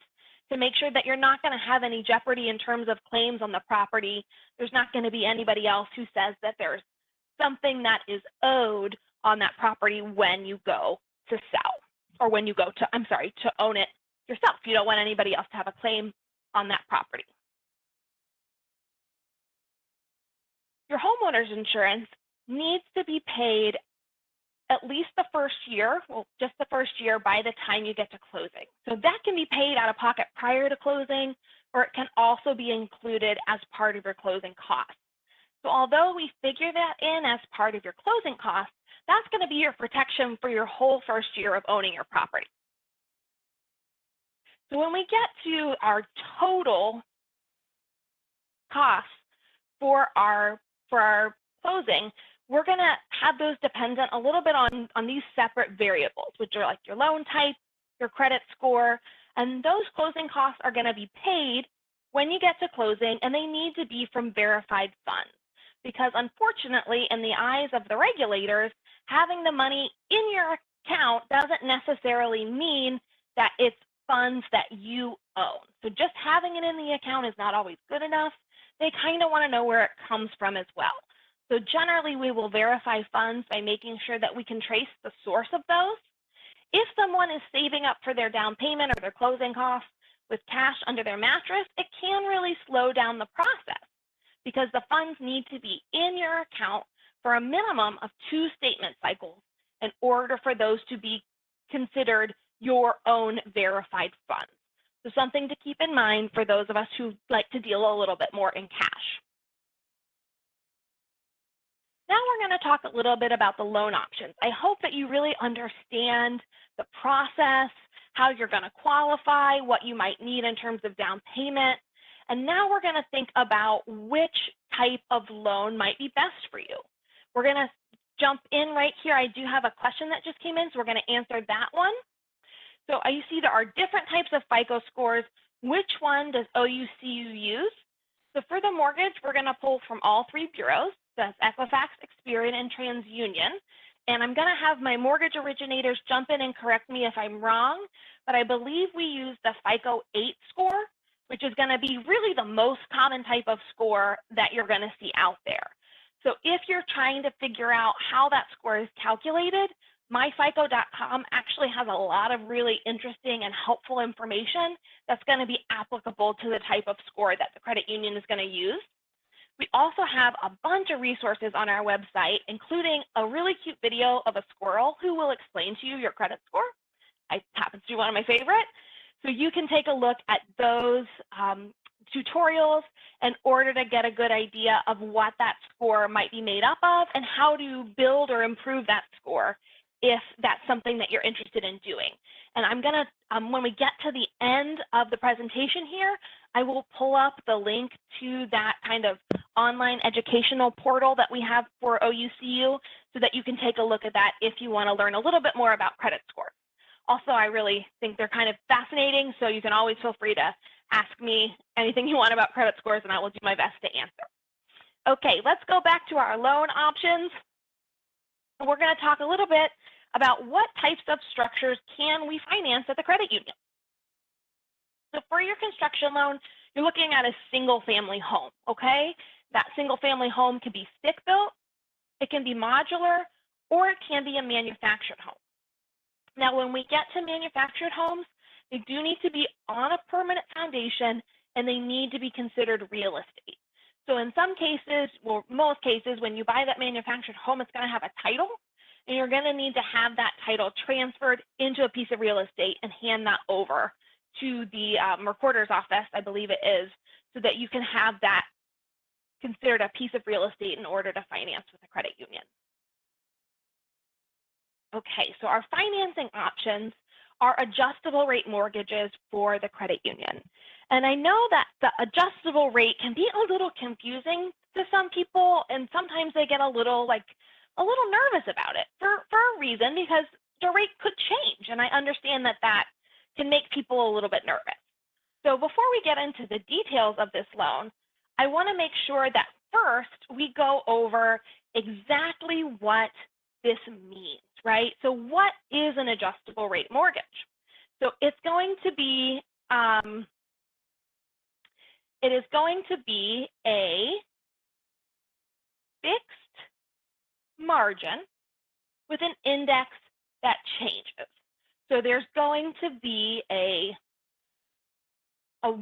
Speaker 1: to make sure that you're not going to have any jeopardy in terms of claims on the property. There's not going to be anybody else who says that there's something that is owed on that property when you go to sell, or when you go to, to own it yourself. You don't want anybody else to have a claim on that property. Your homeowner's insurance needs to be paid at least the first year, well, just the first year by the time you get to closing. So that can be paid out of pocket prior to closing, or it can also be included as part of your closing costs. So although we figure that in as part of your closing costs, that's going to be your protection for your whole first year of owning your property. So when we get to our total costs for our closing, we're going to have those dependent a little bit on these separate variables, which are like your loan type, your credit score, and those closing costs are going to be paid when you get to closing, and they need to be from verified funds. Because unfortunately, in the eyes of the regulators, having the money in your account doesn't necessarily mean that it's funds that you own. So just having it in the account is not always good enough. They kind of want to know where it comes from as well. So generally, we will verify funds by making sure that we can trace the source of those. If someone is saving up for their down payment or their closing costs with cash under their mattress, it can really slow down the process because the funds need to be in your account for a minimum of 2 statement cycles in order for those to be considered your own verified funds. So something to keep in mind for those of us who like to deal a little bit more in cash. Now we're going to talk a little bit about the loan options. I hope that you really understand the process, how you're going to qualify, what you might need in terms of down payment. And now we're going to think about which type of loan might be best for you. We're going to jump in right here. I do have a question that just came in, so we're going to answer that one. So you see there are different types of FICO scores. Which one does OUCU use? So for the mortgage, we're going to pull from all 3 bureaus. That's Equifax, Experian, and TransUnion. And I'm going to have my mortgage originators jump in and correct me if I'm wrong, but I believe we use the FICO 8 score, which is going to be really the most common type of score that you're going to see out there. So if you're trying to figure out how that score is calculated, myfico.com actually has a lot of really interesting and helpful information that's going to be applicable to the type of score that the credit union is going to use. We also have a bunch of resources on our website, including a really cute video of a squirrel who will explain to you your credit score. I happen to be one of my favorite. So you can take a look at those tutorials in order to get a good idea of what that score might be made up of and how to build or improve that score if that's something that you're interested in doing. And I'm going to, when we get to the end of the presentation here, I will pull up the link to that kind of online educational portal that we have for OUCU so that you can take a look at that if you want to learn a little bit more about credit scores. Also, I really think they're kind of fascinating, so you can always feel free to ask me anything you want about credit scores, and I will do my best to answer. Okay, let's go back to our loan options. We're going to talk a little bit about what types of structures can we finance at the credit union. So for your construction loan, you're looking at a single-family home, okay? That single-family home can be stick-built, it can be modular, or it can be a manufactured home. Now, when we get to manufactured homes, they do need to be on a permanent foundation, and they need to be considered real estate. So in some cases, well, most cases, when you buy that manufactured home, it's going to have a title, and you're going to need to have that title transferred into a piece of real estate and hand that over to the recorder's office, I believe it is, so that you can have that considered a piece of real estate in order to finance with a credit union. Okay, so our financing options are adjustable rate mortgages for the credit union. And I know that the adjustable rate can be a little confusing to some people, and sometimes they get a little nervous about it for a reason, because the rate could change. And I understand that that can make people a little bit nervous. So before we get into the details of this loan, I want to make sure that first we go over exactly what this means, right? So what is an adjustable rate mortgage? So it's going to be, it is going to be a fixed margin with an index that changes. So there's going to be a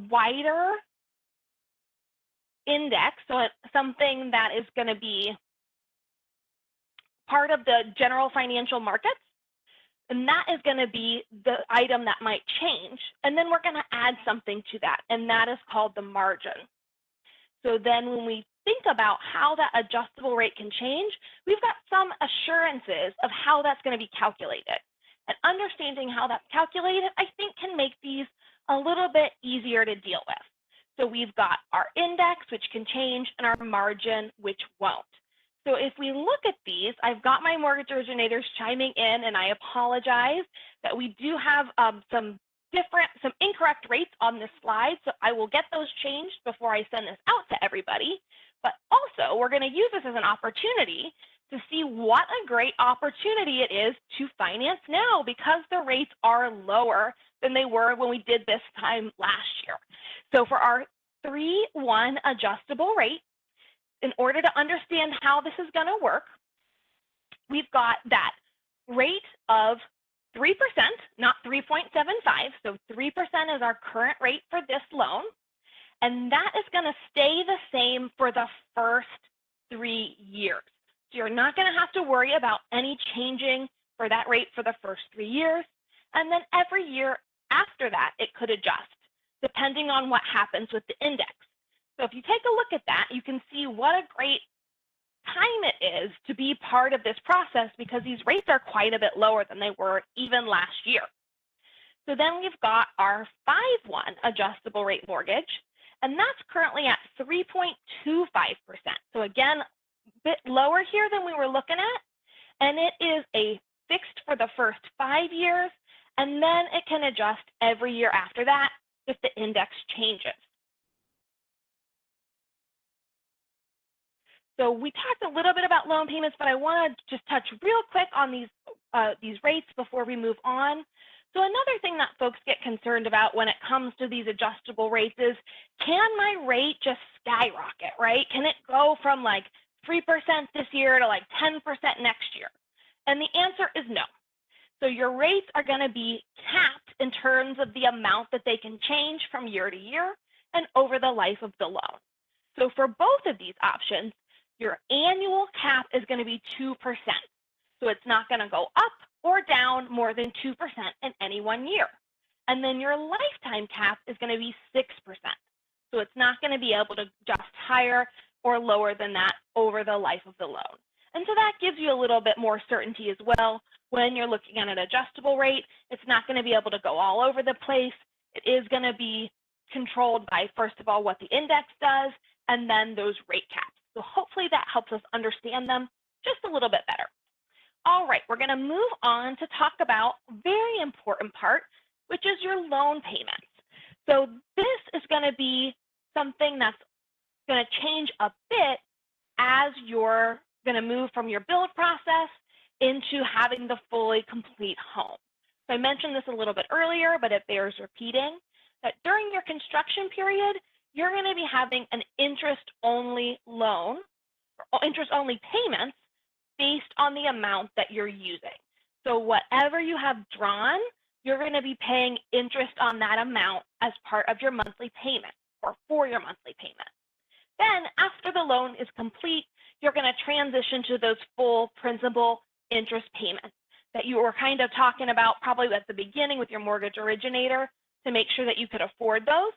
Speaker 1: wider index, so it's something that is going to be part of the general financial markets, and that is going to be the item that might change. And then we're going to add something to that, and that is called the margin. So then when we think about how that adjustable rate can change, we've got some assurances of how that's going to be calculated. And understanding how that's calculated, I think, can make these a little bit easier to deal with. So we've got our index, which can change, and our margin, which won't. So if we look at these, I've got my mortgage originators chiming in, and I apologize that we do have some incorrect rates on this slide. So I will get those changed before I send this out to everybody. But also, we're going to use this as an opportunity to see what a great opportunity it is to finance now, because the rates are lower than they were when we did this time last year. So for our 3-1 adjustable rate, in order to understand how this is going to work, we've got that rate of 3%, not 3.75. So 3% is our current rate for this loan. And that is going to stay the same for the first 3 years. So you're not going to have to worry about any changing for that rate for the first 3 years. And then every year after that, it could adjust depending on what happens with the index. So if you take a look at that, you can see what a great time it is to be part of this process, because these rates are quite a bit lower than they were even last year. So then we've got our 5-1 adjustable rate mortgage, and that's currently at 3.25%. So again, a bit lower here than we were looking at, and it is a fixed for the first 5 years, and then it can adjust every year after that if the index changes. So we talked a little bit about loan payments, but I want to just touch real quick on these rates before we move on. So another thing that folks get concerned about when it comes to these adjustable rates is, can my rate just skyrocket, right? Can it go from like 3% this year to like 10% next year? And the answer is no. So your rates are going to be capped in terms of the amount that they can change from year to year and over the life of the loan. So for both of these options, your annual cap is going to be 2%. So it's not going to go up or down more than 2% in any 1 year. And then your lifetime cap is going to be 6%. So it's not going to be able to adjust higher or lower than that over the life of the loan. And so that gives you a little bit more certainty as well. When you're looking at an adjustable rate, it's not going to be able to go all over the place. It is going to be controlled by, first of all, what the index does, and then those rate caps. So hopefully that helps us understand them just a little bit better. All right, we're going to move on to talk about a very important part, which is your loan payments. So this is going to be something that's going to change a bit as you're going to move from your build process into having the fully complete home. So I mentioned this a little bit earlier, but it bears repeating, that during your construction period, you're going to be having an interest-only loan, or interest-only payments based on the amount that you're using. So whatever you have drawn, you're going to be paying interest on that amount as part of your monthly payment, or for your monthly payment. Then after the loan is complete, you're going to transition to those full principal interest payments that you were kind of talking about probably at the beginning with your mortgage originator to make sure that you could afford those.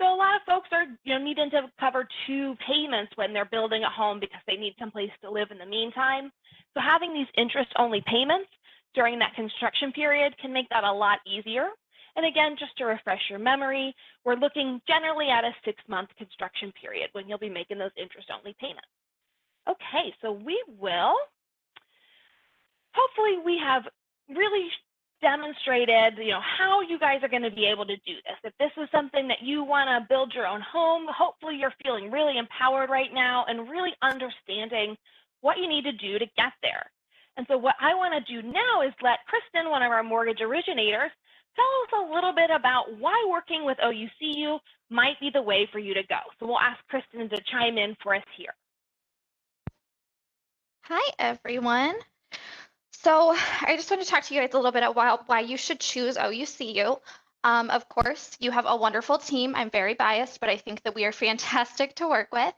Speaker 1: So a lot of folks are needing to cover 2 payments when they're building a home because they need someplace to live in the meantime. So having these interest-only payments during that construction period can make that a lot easier. And again, just to refresh your memory, we're looking generally at a 6-month construction period when you'll be making those interest-only payments. Okay, so hopefully we have really demonstrated, how you guys are going to be able to do this. If this is something that you want to build your own home, hopefully you're feeling really empowered right now and really understanding what you need to do to get there. And so what I want to do now is let Kristen, one of our mortgage originators, tell us a little bit about why working with OUCU might be the way for you to go. So we'll ask Kristen to chime in for us here.
Speaker 2: Hi, everyone. So I just want to talk to you guys a little bit about why you should choose OUCU. Of course, you have a wonderful team. I'm very biased, but I think that we are fantastic to work with.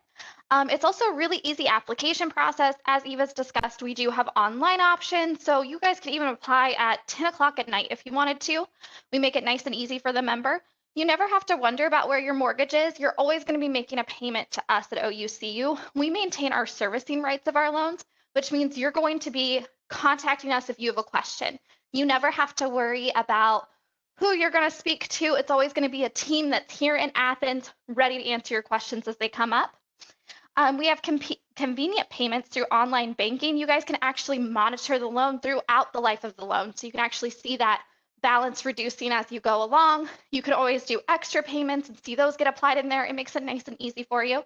Speaker 2: It's also a really easy application process. As Eva's discussed, we do have online options, so you guys can even apply at 10 o'clock at night if you wanted to. We make it nice and easy for the member. You never have to wonder about where your mortgage is. You're always going to be making a payment to us at OUCU. We maintain our servicing rights of our loans, which means you're going to be contacting us if you have a question. You never have to worry about who you're going to speak to. It's always going to be a team that's here in Athens, ready to answer your questions as they come up. We have convenient payments through online banking. You guys can actually monitor the loan throughout the life of the loan. So you can actually see that balance reducing as you go along. You can always do extra payments and see those get applied in there. It makes it nice and easy for you.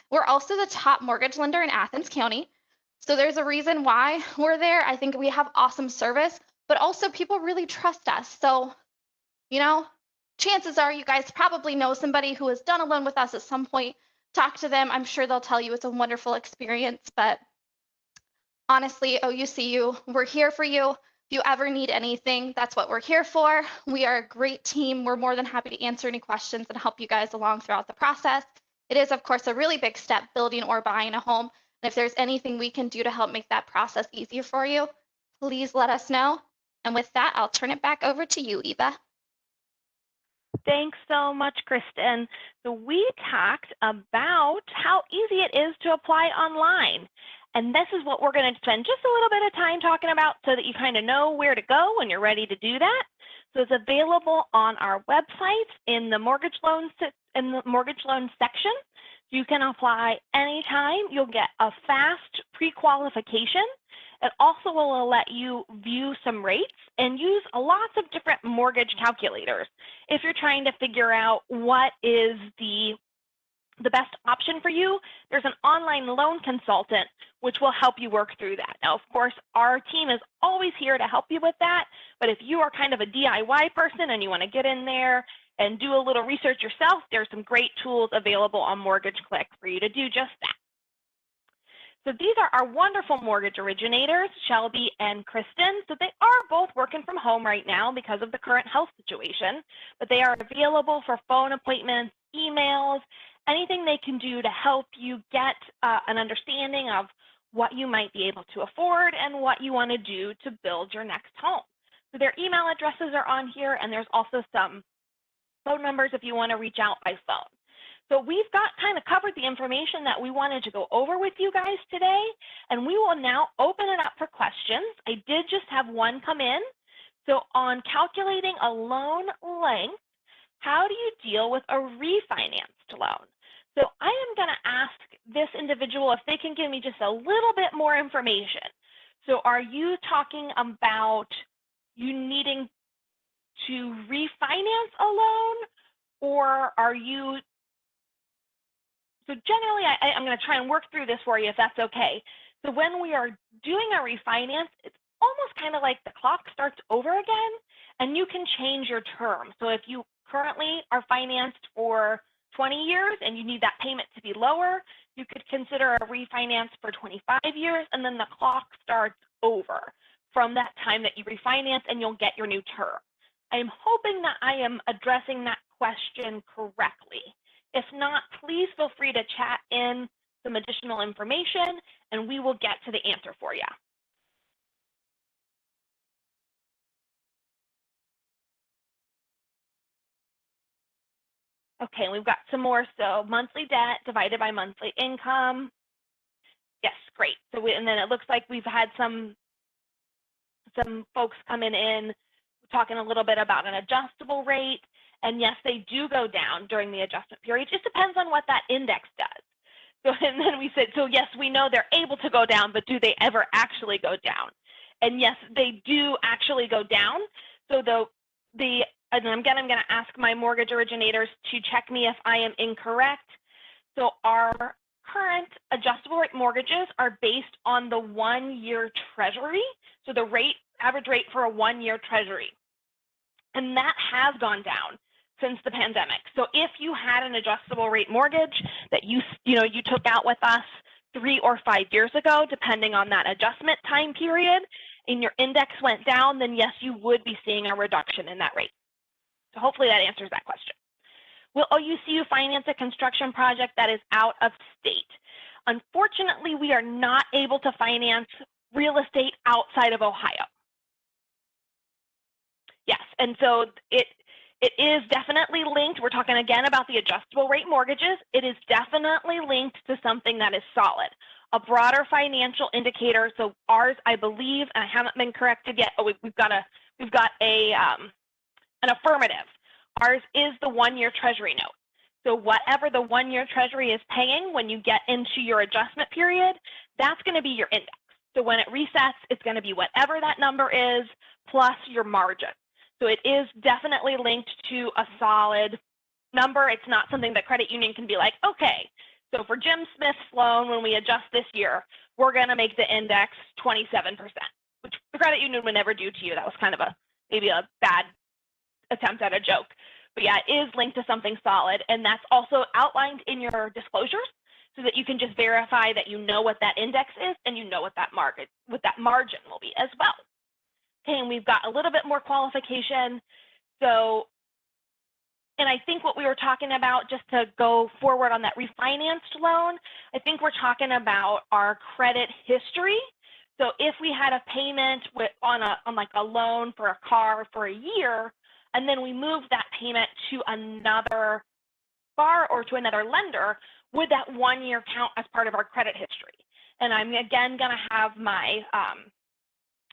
Speaker 2: We're also the top mortgage lender in Athens County. So there's a reason why we're there. I think we have awesome service, but also people really trust us. So, you know, chances are you guys probably know somebody who has done a loan with us at some point. Talk to them. I'm sure they'll tell you it's a wonderful experience, but honestly, OUCU, we're here for you. If you ever need anything, that's what we're here for. We are a great team. We're more than happy to answer any questions and help you guys along throughout the process. It is, of course, a really big step building or buying a home. And if there's anything we can do to help make that process easier for you, please let us know. And with that, I'll turn it back over to you, Eva.
Speaker 1: Thanks so much, Kristen. So we talked about how easy it is to apply online. And this is what we're going to spend just a little bit of time talking about so that you kind of know where to go when you're ready to do that. So it's available on our website in the mortgage loan section. You can apply anytime. You'll get a fast pre-qualification. It also will let you view some rates and use lots of different mortgage calculators if you're trying to figure out what is the best option for you. There's an online loan consultant which will help you work through that. Now, of course, our team is always here to help you with that, but if you are kind of a DIY person and you want to get in there and do a little research yourself, there's some great tools available on Mortgage Click for you to do just that. So these are our wonderful mortgage originators, Shelby and Kristen. So they are both working from home right now because of the current health situation, but they are available for phone appointments, emails, anything they can do to help you get an understanding of what you might be able to afford and what you want to do to build your next home. So their email addresses are on here, and there's also some phone numbers if you want to reach out by phone. So we've got kind of covered the information that we wanted to go over with you guys today, and we will now open it up for questions. I did just have one come in. So on calculating a loan length, how do you deal with a refinanced loan? So I am going to ask this individual if they can give me just a little bit more information. So are you talking about you needing to refinance a loan, or are you? So generally, I'm going to try and work through this for you if that's okay. So when we are doing a refinance, it's almost kind of like the clock starts over again, and you can change your term. So if you currently are financed for 20 years and you need that payment to be lower, you could consider a refinance for 25 years, and then the clock starts over from that time that you refinance, and you'll get your new term. I am hoping that I am addressing that question correctly. If not, please feel free to chat in some additional information, and we will get to the answer for you. Okay, we've got some more. So monthly debt divided by monthly income. Yes, great. So and then it looks like we've had some folks coming in talking a little bit about an adjustable rate. And yes, they do go down during the adjustment period. It just depends on what that index does. So, and then we said, so yes, we know they're able to go down, but do they ever actually go down? And yes, they do actually go down. So and again, I'm going to ask my mortgage originators to check me if I am incorrect. So our current adjustable rate mortgages are based on the 1-year treasury. So the average rate for a 1-year treasury. And that has gone down since the pandemic. So if you had an adjustable rate mortgage that you took out with us 3 or 5 years ago, depending on that adjustment time period, and your index went down, then yes, you would be seeing a reduction in that rate. So hopefully that answers that question. Will OUCU finance a construction project that is out of state? Unfortunately, we are not able to finance real estate outside of Ohio. Yes, and so It is definitely linked. We're talking again about the adjustable rate mortgages. It is definitely linked to something that is solid, a broader financial indicator. So ours, I believe, and I haven't been corrected yet. Oh, we've got an affirmative. Ours is the 1-year Treasury note. So whatever the 1-year Treasury is paying when you get into your adjustment period, that's going to be your index. So when it resets, it's going to be whatever that number is plus your margin. So it is definitely linked to a solid number. It's not something that credit union can be like, okay, so for Jim Smith's loan, when we adjust this year, we're going to make the index 27%, which the credit union would never do to you. That was kind of maybe a bad attempt at a joke. But yeah, it is linked to something solid, and that's also outlined in your disclosures so that you can just verify that you know what that index is and you know what that margin will be as well. Okay, and we've got a little bit more qualification. So, and I think what we were talking about, just to go forward on that refinanced loan, I think we're talking about our credit history. So if we had a payment on like a loan for a car for a year, and then we moved that payment to another bar or to another lender, would that 1 year count as part of our credit history? And I'm again going to have my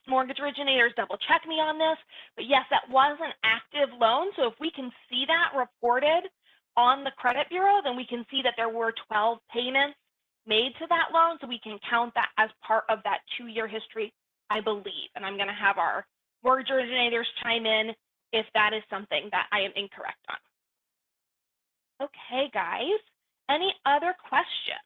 Speaker 1: mortgage originators double check me on this, but yes, that was an active loan. So if we can see that reported on the credit bureau, then we can see that there were 12 payments made to that loan. So we can count that as part of that 2-year history, I believe. And I'm going to have our mortgage originators chime in if that is something that I am incorrect on. Okay, guys, any other questions?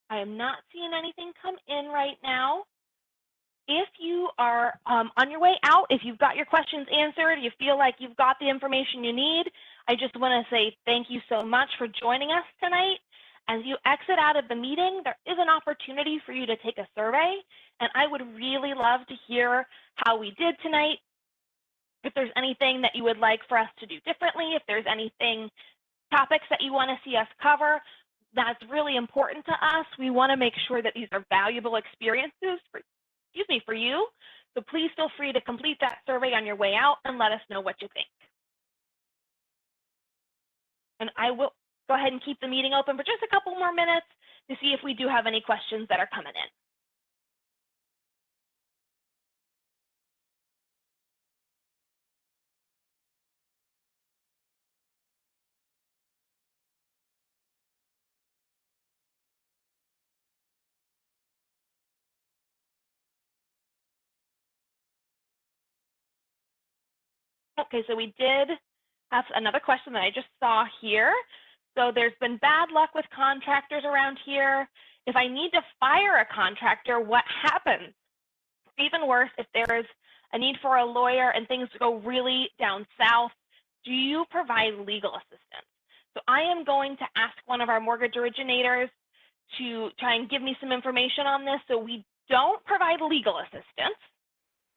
Speaker 1: I am not seeing anything come in right now. If you are on your way out, if you've got your questions answered, you feel like you've got the information you need, I just want to say thank you so much for joining us tonight. As you exit out of the meeting, there is an opportunity for you to take a survey, and I would really love to hear how we did tonight. If there's anything that you would like for us to do differently, if there's topics that you want to see us cover, that's really important to us. We want to make sure that these are valuable experiences for you. So please feel free to complete that survey on your way out and let us know what you think. And I will go ahead and keep the meeting open for just a couple more minutes to see if we do have any questions that are coming in. Okay, so we did have another question that I just saw here. So there's been bad luck with contractors around here. If I need to fire a contractor, what happens? Even worse, if there is a need for a lawyer and things go really down south, do you provide legal assistance? So I am going to ask one of our mortgage originators to try and give me some information on this. So we don't provide legal assistance.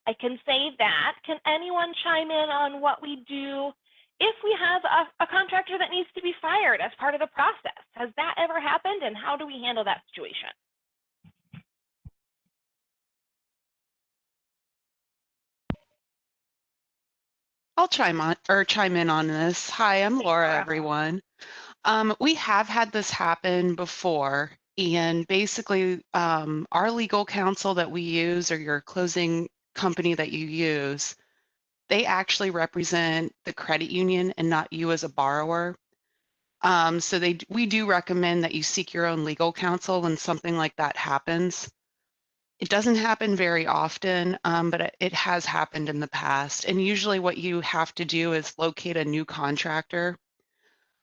Speaker 1: I can say that. Can anyone chime in on what we do if we have a contractor that needs to be fired as part of the process? Has that ever happened, and how do we handle that situation?
Speaker 3: I'll chime in on this. Hi, I'm Laura, everyone. We have had this happen before, and basically our legal counsel that we use, or your closing company that you use, they actually represent the credit union and not you as a borrower. So we do recommend that you seek your own legal counsel when something like that happens. It doesn't happen very often, but it has happened in the past. And usually what you have to do is locate a new contractor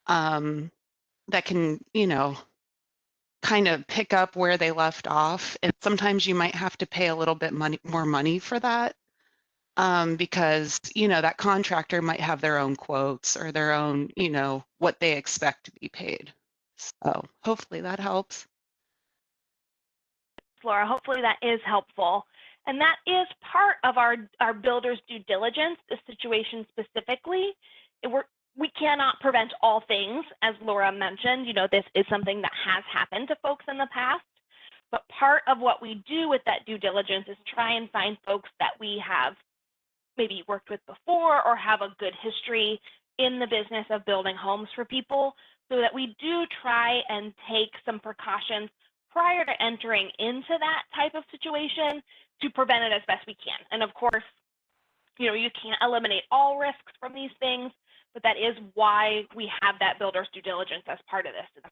Speaker 3: that can, kind of pick up where they left off. And sometimes you might have to pay a little bit more money for that because, that contractor might have their own quotes or their own, what they expect to be paid. So hopefully that helps.
Speaker 1: Laura, hopefully that is helpful. And that is part of our builder's due diligence, the situation specifically. We cannot prevent all things, as Laura mentioned. This is something that has happened to folks in the past. But part of what we do with that due diligence is try and find folks that we have maybe worked with before or have a good history in the business of building homes for people, so that we do try and take some precautions prior to entering into that type of situation to prevent it as best we can. And of course, you can't eliminate all risks from these things, but that is why we have that builder's due diligence as part of this in the